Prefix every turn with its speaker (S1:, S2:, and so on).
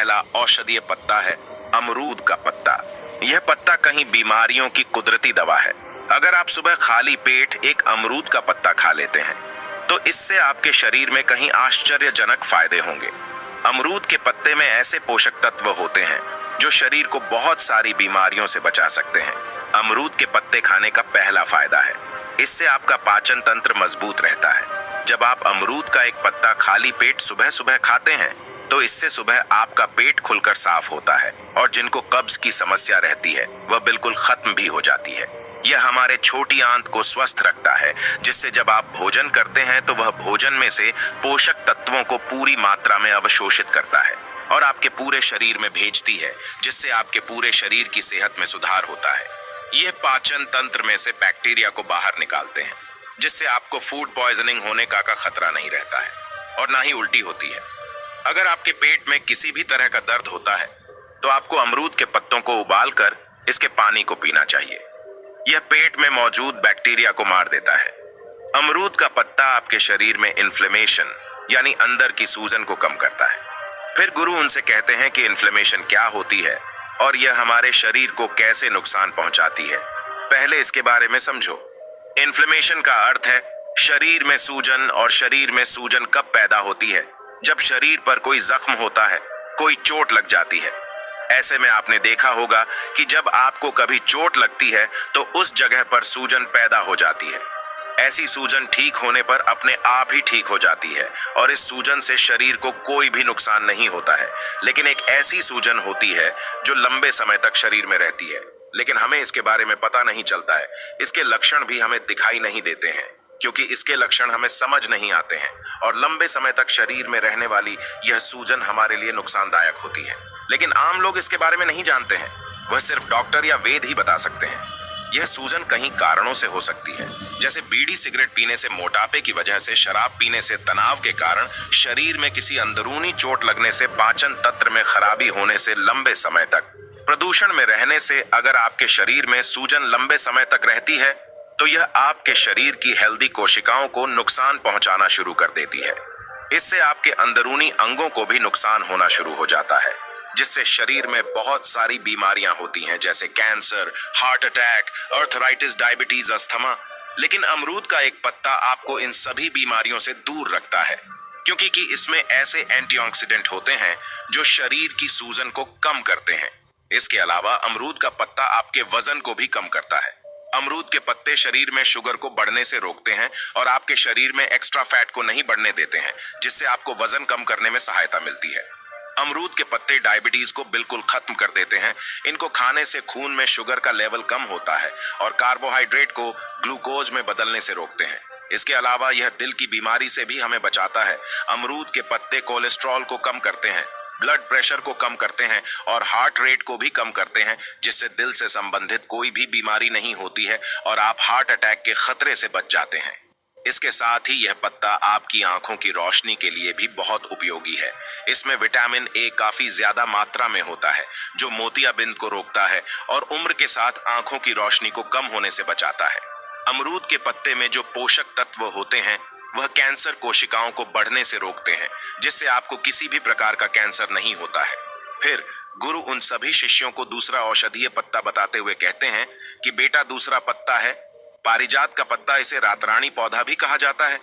S1: पहला औषधीय पत्ता है अमरूद का पत्ता। यह पत्ता कहीं बीमारियों की कुदरती दवा है। अगर आप सुबह खाली पेट एक अमरूद का पत्ता खा लेते हैं तो इससे आपके शरीर में कहीं आश्चर्यजनक फायदे होंगे। अमरूद के पत्ते में ऐसे पोषक तत्व होते हैं जो शरीर को बहुत सारी बीमारियों से बचा सकते हैं। अमरूद के पत्ते खाने का पहला फायदा है, इससे आपका पाचन तंत्र मजबूत रहता है। जब आप अमरूद का एक पत्ता खाली पेट सुबह सुबह खाते हैं तो इससे सुबह आपका पेट खुलकर साफ होता है और जिनको कब्ज की समस्या रहती है वह बिल्कुल खत्म भी हो जाती है। यह हमारे छोटी आंत को स्वस्थ रखता है, जिससे जब आप भोजन करते हैं तो वह भोजन में से पोषक तत्वों को पूरी मात्रा में अवशोषित करता है और आपके पूरे शरीर में भेजती है, जिससे आपके पूरे शरीर की सेहत में सुधार होता है। यह पाचन तंत्र में से बैक्टीरिया को बाहर निकालते हैं, जिससे आपको फूड पॉइजनिंग होने का खतरा नहीं रहता है और ना ही उल्टी होती है। अगर आपके पेट में किसी भी तरह का दर्द होता है तो आपको अमरूद के पत्तों को उबालकर इसके पानी को पीना चाहिए। यह पेट में मौजूद बैक्टीरिया को मार देता है। अमरूद का पत्ता आपके शरीर में इन्फ्लेमेशन यानी अंदर की सूजन को कम करता है। फिर गुरु उनसे कहते हैं कि इन्फ्लेमेशन क्या होती है और यह हमारे शरीर को कैसे नुकसान पहुंचाती है। पहले इसके बारे में समझो। इन्फ्लेमेशन का अर्थ है शरीर में सूजन, और शरीर में सूजन कब पैदा होती है? जब शरीर पर कोई जख्म होता है, कोई चोट लग जाती है। ऐसे में आपने देखा होगा कि जब आपको कभी चोट लगती है तो उस जगह पर सूजन पैदा हो जाती है। ऐसी सूजन ठीक होने पर अपने आप ही ठीक हो जाती है और इस सूजन से शरीर को कोई भी नुकसान नहीं होता है। लेकिन एक ऐसी सूजन होती है जो लंबे समय तक शरीर में रहती है, लेकिन हमें इसके बारे में पता नहीं चलता है। इसके लक्षण भी हमें दिखाई नहीं देते हैं क्योंकि इसके लक्षण हमें समझ नहीं आते हैं और लंबे समय तक शरीर में रहने वाली यह सूजन हमारे लिए नुकसानदायक होती है। लेकिन आम लोग इसके बारे में नहीं जानते हैं, वह सिर्फ डॉक्टर या वैद्य ही बता सकते हैं। यह सूजन कहीं कारणों से हो सकती है, जैसे बीड़ी सिगरेट पीने से, मोटापे की वजह से, शराब पीने से, तनाव के कारण, शरीर में किसी अंदरूनी चोट लगने से, पाचन तंत्र में खराबी होने से, लंबे समय तक प्रदूषण में रहने से। अगर आपके शरीर में सूजन लंबे समय तक रहती है तो यह आपके शरीर की हेल्दी कोशिकाओं को नुकसान पहुंचाना शुरू कर देती है। इससे आपके अंदरूनी अंगों को भी नुकसान होना शुरू हो जाता है, जिससे शरीर में बहुत सारी बीमारियां होती हैं, जैसे cancer, heart attack, arthritis, diabetes, asthma. लेकिन अमरूद का एक पत्ता आपको इन सभी बीमारियों से दूर रखता है, क्योंकि इसमें ऐसे एंटीऑक्सीडेंट होते हैं जो शरीर की सूजन को कम करते हैं। इसके अलावा अमरूद का पत्ता आपके वजन को भी कम करता है। अमरूद के पत्ते शरीर में शुगर को बढ़ने से रोकते हैं और आपके शरीर में एक्स्ट्रा फैट को नहीं बढ़ने देते हैं, जिससे आपको वजन कम करने में सहायता मिलती है। अमरूद के पत्ते डायबिटीज को बिल्कुल खत्म कर देते हैं। इनको खाने से खून में शुगर का लेवल कम होता है और कार्बोहाइड्रेट को ग्लूकोज में बदलने से रोकते हैं। इसके अलावा यह दिल की बीमारी से भी हमें बचाता है। अमरूद के पत्ते कोलेस्ट्रॉल को कम करते हैं, ब्लड प्रेशर को कम करते हैं और हार्ट रेट को भी कम करते हैं, जिससे दिल से संबंधित कोई भी बीमारी नहीं होती है और आप हार्ट अटैक के खतरे से बच जाते हैं। इसके साथ ही यह पत्ता आपकी आंखों की रोशनी के लिए भी बहुत उपयोगी है। इसमें विटामिन ए काफी ज्यादा मात्रा में होता है, जो मोतियाबिंद को रोकता है और उम्र के साथ आंखों की रोशनी को कम होने से बचाता है। अमरूद के पत्ते में जो पोषक तत्व होते हैं वह कैंसर कोशिकाओं को बढ़ने से रोकते हैं, जिससे आपको किसी भी प्रकार का कैंसर नहीं होता है। फिर गुरु उन सभी शिष्यों को दूसरा औषधीय पत्ता बताते हुए कहते हैं कि बेटा, दूसरा पत्ता है पारिजात का पत्ता। इसे रातरानी पौधा भी कहा जाता है।